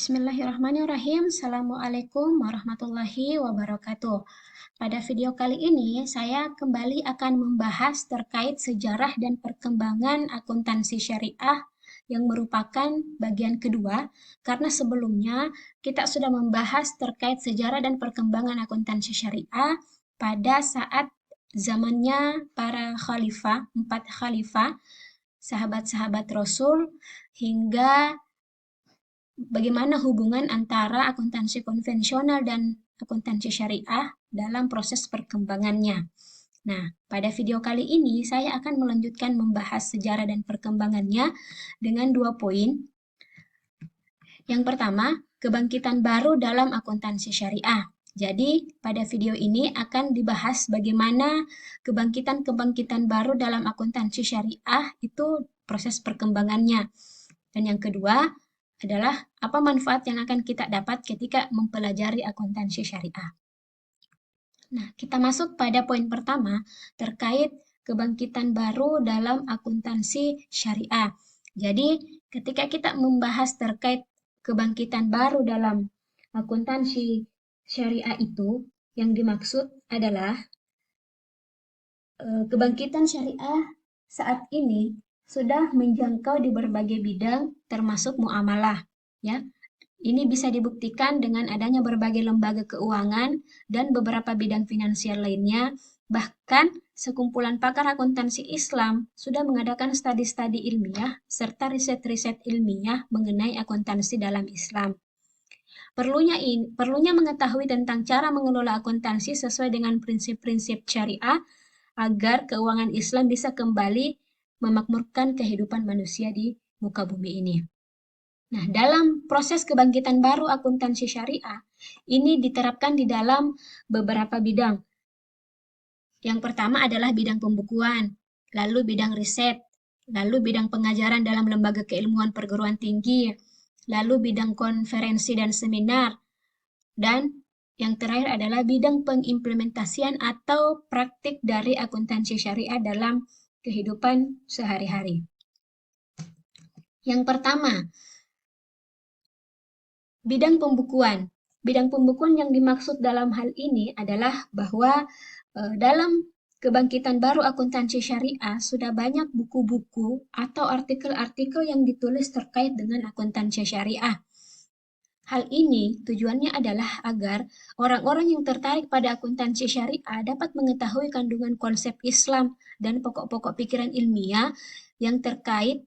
Bismillahirrahmanirrahim. Assalamualaikum warahmatullahi wabarakatuh. Pada video kali ini, saya kembali akan membahas terkait sejarah dan perkembangan akuntansi syariah yang merupakan bagian kedua, karena sebelumnya kita sudah membahas terkait sejarah dan perkembangan akuntansi syariah pada saat zamannya para khalifah, 4 khalifah, sahabat-sahabat Rasul, hingga bagaimana hubungan antara akuntansi konvensional dan akuntansi syariah dalam proses perkembangannya. Nah, pada video kali ini saya akan melanjutkan membahas sejarah dan perkembangannya dengan 2 poin. Yang pertama, kebangkitan baru dalam akuntansi syariah. Jadi, pada video ini akan dibahas bagaimana kebangkitan-kebangkitan baru dalam akuntansi syariah itu proses perkembangannya. Dan yang kedua adalah apa manfaat yang akan kita dapat ketika mempelajari akuntansi syariah. Nah, kita masuk pada poin pertama terkait kebangkitan baru dalam akuntansi syariah. Jadi, ketika kita membahas terkait kebangkitan baru dalam akuntansi syariah itu, yang dimaksud adalah kebangkitan syariah saat ini sudah menjangkau di berbagai bidang termasuk muamalah, ya. Ini bisa dibuktikan dengan adanya berbagai lembaga keuangan dan beberapa bidang finansial lainnya. Bahkan sekumpulan pakar akuntansi Islam sudah mengadakan studi-studi ilmiah serta riset-riset ilmiah mengenai akuntansi dalam Islam. Perlunya mengetahui tentang cara mengelola akuntansi sesuai dengan prinsip-prinsip syariah agar keuangan Islam bisa kembali memakmurkan kehidupan manusia di muka bumi ini. Nah, dalam proses kebangkitan baru akuntansi syariah, ini diterapkan di dalam beberapa bidang. Yang pertama adalah bidang pembukuan, lalu bidang riset, lalu bidang pengajaran dalam lembaga keilmuan perguruan tinggi, lalu bidang konferensi dan seminar, dan yang terakhir adalah bidang pengimplementasian atau praktik dari akuntansi syariah dalam kehidupan sehari-hari. Yang pertama, bidang pembukuan. Bidang pembukuan yang dimaksud dalam hal ini adalah bahwa dalam kebangkitan baru akuntansi syariah sudah banyak buku-buku atau artikel-artikel yang ditulis terkait dengan akuntansi syariah. Hal ini tujuannya adalah agar orang-orang yang tertarik pada akuntansi syariah dapat mengetahui kandungan konsep Islam dan pokok-pokok pikiran ilmiah yang terkait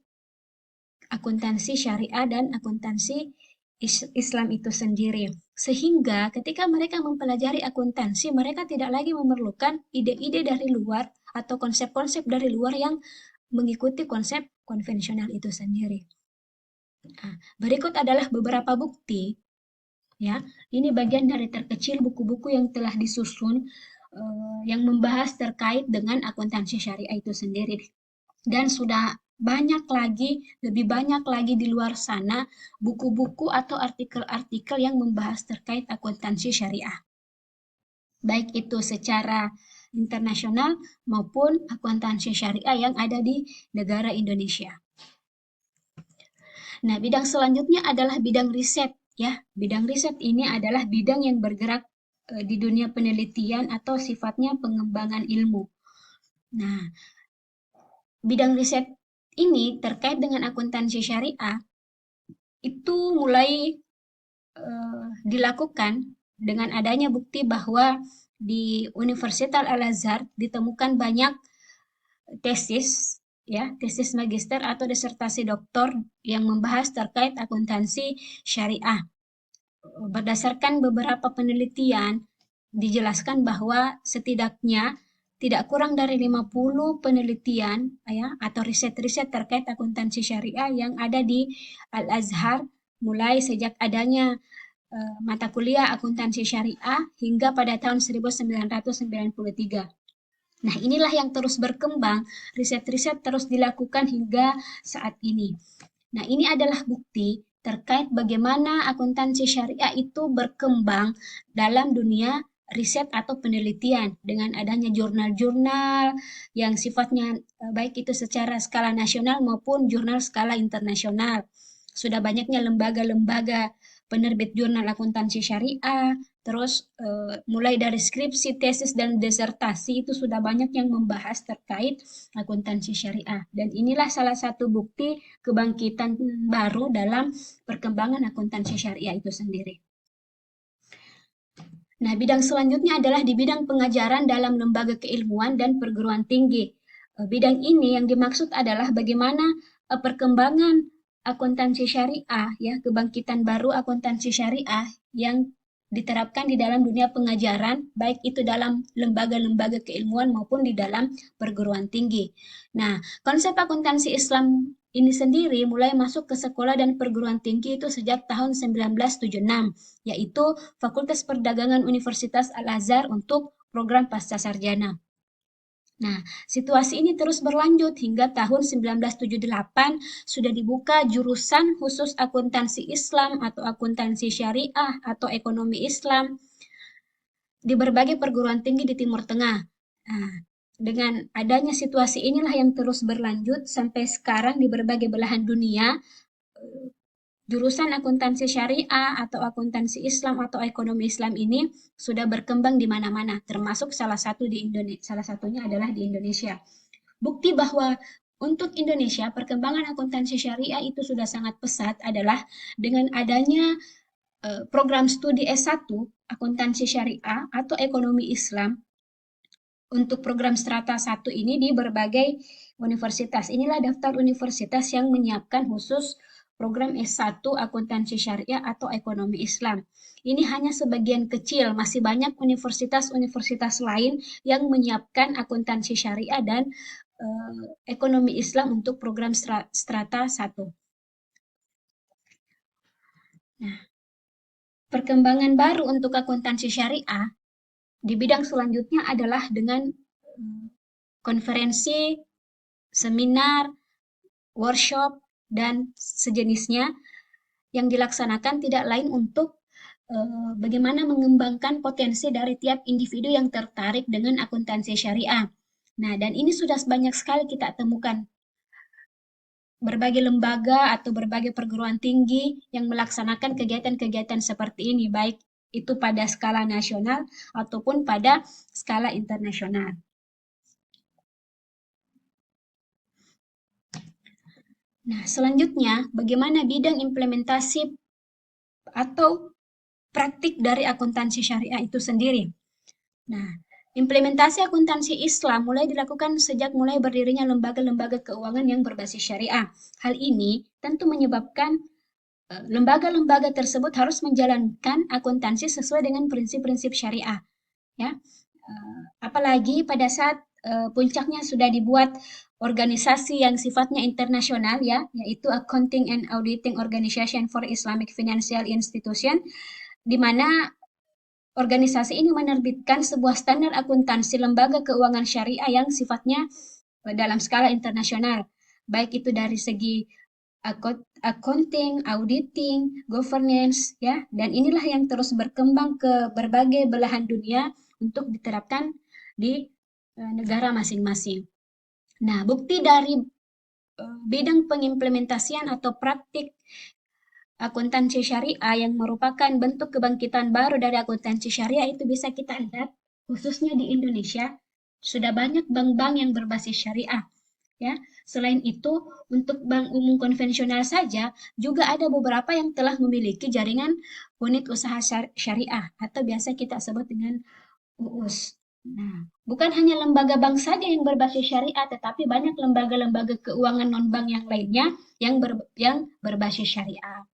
akuntansi syariah dan akuntansi Islam itu sendiri. Sehingga ketika mereka mempelajari akuntansi, mereka tidak lagi memerlukan ide-ide dari luar atau konsep-konsep dari luar yang mengikuti konsep konvensional itu sendiri. Nah, berikut adalah beberapa bukti, ya. Ini bagian dari terkecil buku-buku yang telah disusun yang membahas terkait dengan akuntansi syariah itu sendiri. Dan sudah lebih banyak lagi di luar sana buku-buku atau artikel-artikel yang membahas terkait akuntansi syariah. Baik itu secara internasional maupun akuntansi syariah yang ada di negara Indonesia. Nah, bidang selanjutnya adalah bidang riset, ya. Bidang riset ini adalah bidang yang bergerak di dunia penelitian atau sifatnya pengembangan ilmu. Nah, bidang riset ini terkait dengan akuntansi syariah itu mulai dilakukan dengan adanya bukti bahwa di Universitas Al-Azhar ditemukan banyak tesis, ya, tesis magister atau disertasi doktor yang membahas terkait akuntansi syariah. Berdasarkan beberapa penelitian, dijelaskan bahwa setidaknya tidak kurang dari 50 penelitian, ya, atau riset-riset terkait akuntansi syariah yang ada di Al-Azhar mulai sejak adanya mata kuliah akuntansi syariah hingga pada tahun 1993. Nah, inilah yang terus berkembang, riset-riset terus dilakukan hingga saat ini. Nah, ini adalah bukti terkait bagaimana akuntansi syariah itu berkembang dalam dunia riset atau penelitian dengan adanya jurnal-jurnal yang sifatnya baik itu secara skala nasional maupun jurnal skala internasional. Sudah banyaknya lembaga-lembaga penerbit jurnal akuntansi syariah, terus mulai dari skripsi, tesis, dan disertasi itu sudah banyak yang membahas terkait akuntansi syariah. Dan inilah salah satu bukti kebangkitan baru dalam perkembangan akuntansi syariah itu sendiri. Nah, bidang selanjutnya adalah di bidang pengajaran dalam lembaga keilmuan dan perguruan tinggi. Bidang ini yang dimaksud adalah bagaimana perkembangan akuntansi syariah, ya, kebangkitan baru akuntansi syariah yang diterapkan di dalam dunia pengajaran, baik itu dalam lembaga-lembaga keilmuan maupun di dalam perguruan tinggi. Nah, konsep akuntansi Islam ini sendiri mulai masuk ke sekolah dan perguruan tinggi itu sejak tahun 1976, yaitu Fakultas Perdagangan Universitas Al-Azhar untuk program pasca sarjana. Nah, situasi ini terus berlanjut hingga tahun 1978 sudah dibuka jurusan khusus akuntansi Islam atau akuntansi syariah atau ekonomi Islam di berbagai perguruan tinggi di Timur Tengah. Nah, dengan adanya situasi inilah yang terus berlanjut sampai sekarang di berbagai belahan dunia, jurusan akuntansi syariah atau akuntansi Islam atau ekonomi Islam ini sudah berkembang di mana-mana, termasuk salah satunya adalah di Indonesia. Bukti bahwa untuk Indonesia perkembangan akuntansi syariah itu sudah sangat pesat adalah dengan adanya program studi S1 akuntansi syariah atau ekonomi Islam untuk program strata 1 ini di berbagai universitas. Inilah daftar universitas yang menyiapkan khusus program S1 akuntansi syariah atau ekonomi Islam. Ini hanya sebagian kecil, masih banyak universitas-universitas lain yang menyiapkan akuntansi syariah dan ekonomi Islam untuk program strata 1. Nah, perkembangan baru untuk akuntansi syariah di bidang selanjutnya adalah dengan konferensi, seminar, workshop, dan sejenisnya yang dilaksanakan tidak lain untuk bagaimana mengembangkan potensi dari tiap individu yang tertarik dengan akuntansi syariah. Nah, dan ini sudah banyak sekali kita temukan berbagai lembaga atau berbagai perguruan tinggi yang melaksanakan kegiatan-kegiatan seperti ini, baik itu pada skala nasional ataupun pada skala internasional. Nah, selanjutnya, bagaimana bidang implementasi atau praktik dari akuntansi syariah itu sendiri. Nah, implementasi akuntansi Islam mulai dilakukan sejak mulai berdirinya lembaga-lembaga keuangan yang berbasis syariah. Hal ini tentu menyebabkan lembaga-lembaga tersebut harus menjalankan akuntansi sesuai dengan prinsip-prinsip syariah. Ya, apalagi pada saat puncaknya sudah dibuat organisasi yang sifatnya internasional, ya, yaitu Accounting and Auditing Organization for Islamic Financial Institution, di mana organisasi ini menerbitkan sebuah standar akuntansi lembaga keuangan syariah yang sifatnya dalam skala internasional, baik itu dari segi accounting, auditing, governance, ya, dan inilah yang terus berkembang ke berbagai belahan dunia untuk diterapkan di negara masing-masing. Nah, bukti dari bidang pengimplementasian atau praktik akuntansi syariah yang merupakan bentuk kebangkitan baru dari akuntansi syariah itu bisa kita lihat, khususnya di Indonesia, sudah banyak bank-bank yang berbasis syariah. Ya, selain itu, untuk bank umum konvensional saja, juga ada beberapa yang telah memiliki jaringan unit usaha syariah, atau biasa kita sebut dengan UUS. Nah, bukan hanya lembaga bank saja yang berbasis syariah, tetapi banyak lembaga-lembaga keuangan non-bank yang lainnya yang berbasis syariah.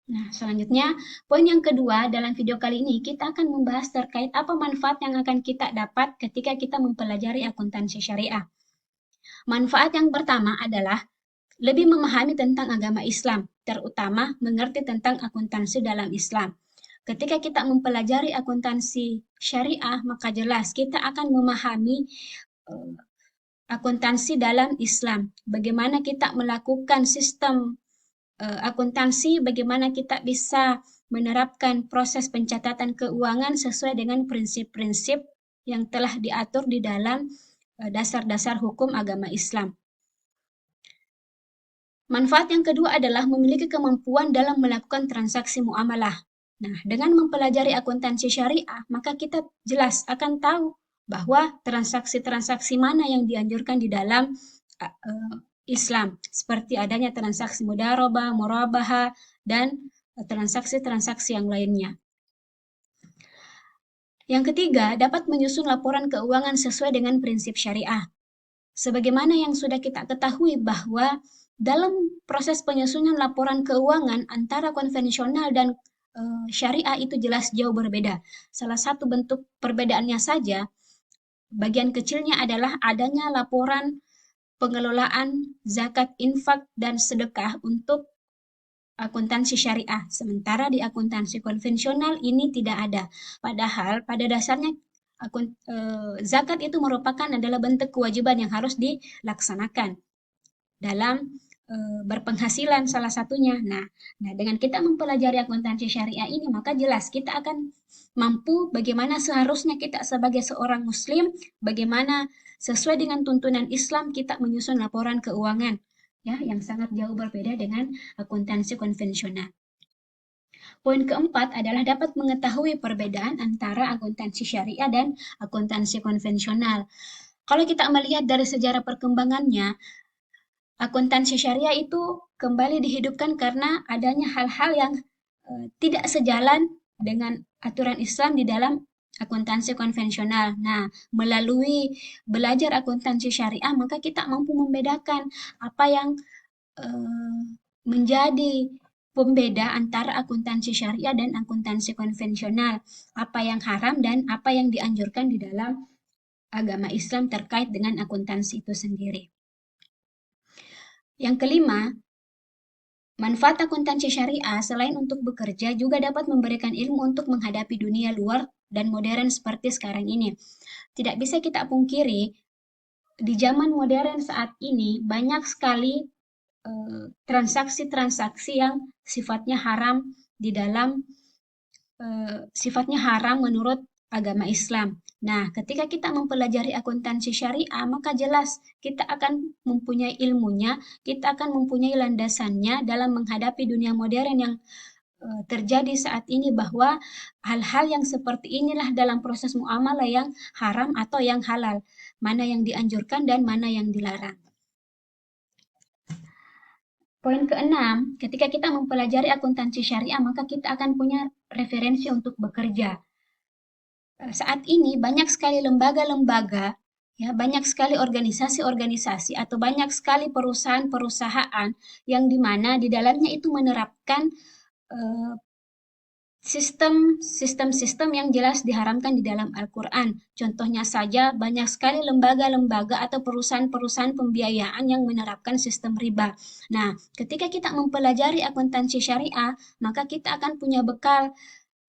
Nah, selanjutnya, poin yang kedua dalam video kali ini kita akan membahas terkait apa manfaat yang akan kita dapat ketika kita mempelajari akuntansi syariah. Manfaat yang pertama adalah lebih memahami tentang agama Islam, terutama mengerti tentang akuntansi dalam Islam. Ketika kita mempelajari akuntansi syariah, maka jelas kita akan memahami akuntansi dalam Islam. Bagaimana kita melakukan sistem akuntansi, bagaimana kita bisa menerapkan proses pencatatan keuangan sesuai dengan prinsip-prinsip yang telah diatur di dalam dasar-dasar hukum agama Islam. Manfaat yang kedua adalah memiliki kemampuan dalam melakukan transaksi muamalah. Nah, dengan mempelajari akuntansi syariah, maka kita jelas akan tahu bahwa transaksi-transaksi mana yang dianjurkan di dalam Islam, seperti adanya transaksi mudharabah, murabaha, dan transaksi-transaksi yang lainnya. Yang ketiga, dapat menyusun laporan keuangan sesuai dengan prinsip syariah. Sebagaimana yang sudah kita ketahui bahwa dalam proses penyusunan laporan keuangan antara konvensional dan syariah itu jelas jauh berbeda. Salah satu bentuk perbedaannya saja, bagian kecilnya adalah adanya laporan pengelolaan zakat, infak, dan sedekah untuk akuntansi syariah. Sementara di akuntansi konvensional ini tidak ada. Padahal pada dasarnya zakat itu merupakan adalah bentuk kewajiban yang harus dilaksanakan dalam berpenghasilan salah satunya. Nah, dengan kita mempelajari akuntansi syariah ini, maka jelas kita akan mampu bagaimana seharusnya kita sebagai seorang muslim, bagaimana sesuai dengan tuntunan Islam kita menyusun laporan keuangan, ya, yang sangat jauh berbeda dengan akuntansi konvensional. Poin keempat adalah dapat mengetahui perbedaan antara akuntansi syariah dan akuntansi konvensional. Kalau kita melihat dari sejarah perkembangannya, akuntansi syariah itu kembali dihidupkan karena adanya hal-hal yang tidak sejalan dengan aturan Islam di dalam akuntansi konvensional. Nah, melalui belajar akuntansi syariah, maka kita mampu membedakan apa yang menjadi pembeda antara akuntansi syariah dan akuntansi konvensional, apa yang haram dan apa yang dianjurkan di dalam agama Islam terkait dengan akuntansi itu sendiri. Yang kelima, manfaat akuntansi syariah selain untuk bekerja juga dapat memberikan ilmu untuk menghadapi dunia luar dan modern seperti sekarang ini. Tidak bisa kita pungkiri, di zaman modern saat ini banyak sekali transaksi-transaksi yang sifatnya haram di dalam sifatnya haram menurut agama Islam. Nah, ketika kita mempelajari akuntansi syariah, maka jelas kita akan mempunyai ilmunya, kita akan mempunyai landasannya dalam menghadapi dunia modern yang terjadi saat ini, bahwa hal-hal yang seperti inilah dalam proses muamalah yang haram atau yang halal, mana yang dianjurkan dan mana yang dilarang. Poin keenam, ketika kita mempelajari akuntansi syariah, maka kita akan punya referensi untuk bekerja. Saat ini banyak sekali lembaga-lembaga, ya, banyak sekali organisasi-organisasi atau banyak sekali perusahaan-perusahaan yang dimana di dalamnya itu menerapkan sistem-sistem yang jelas diharamkan di dalam Al-Quran. Contohnya saja, banyak sekali lembaga-lembaga atau perusahaan-perusahaan pembiayaan yang menerapkan sistem riba. Nah, ketika kita mempelajari akuntansi syariah, maka kita akan punya bekal,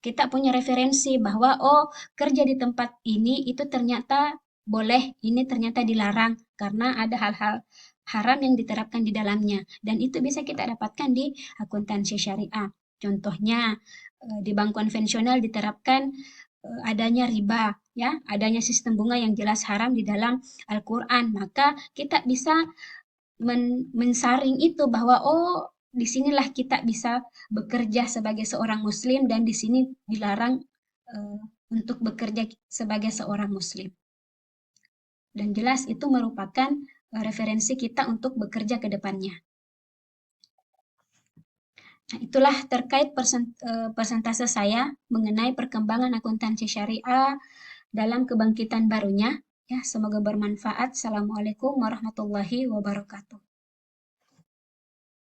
kita punya referensi bahwa, oh, kerja di tempat ini itu ternyata boleh, ini ternyata dilarang, karena ada hal-hal haram yang diterapkan di dalamnya. Dan itu bisa kita dapatkan di akuntansi syariah. Contohnya, di bank konvensional diterapkan adanya riba, ya, adanya sistem bunga yang jelas haram di dalam Al-Quran. Maka kita bisa mensaring itu bahwa, oh, disinilah kita bisa bekerja sebagai seorang muslim dan di sini dilarang untuk bekerja sebagai seorang muslim. Dan jelas itu merupakan referensi kita untuk bekerja ke depannya. Nah, itulah terkait persentase saya mengenai perkembangan akuntansi syariah dalam kebangkitan barunya. Ya, semoga bermanfaat. Assalamualaikum warahmatullahi wabarakatuh.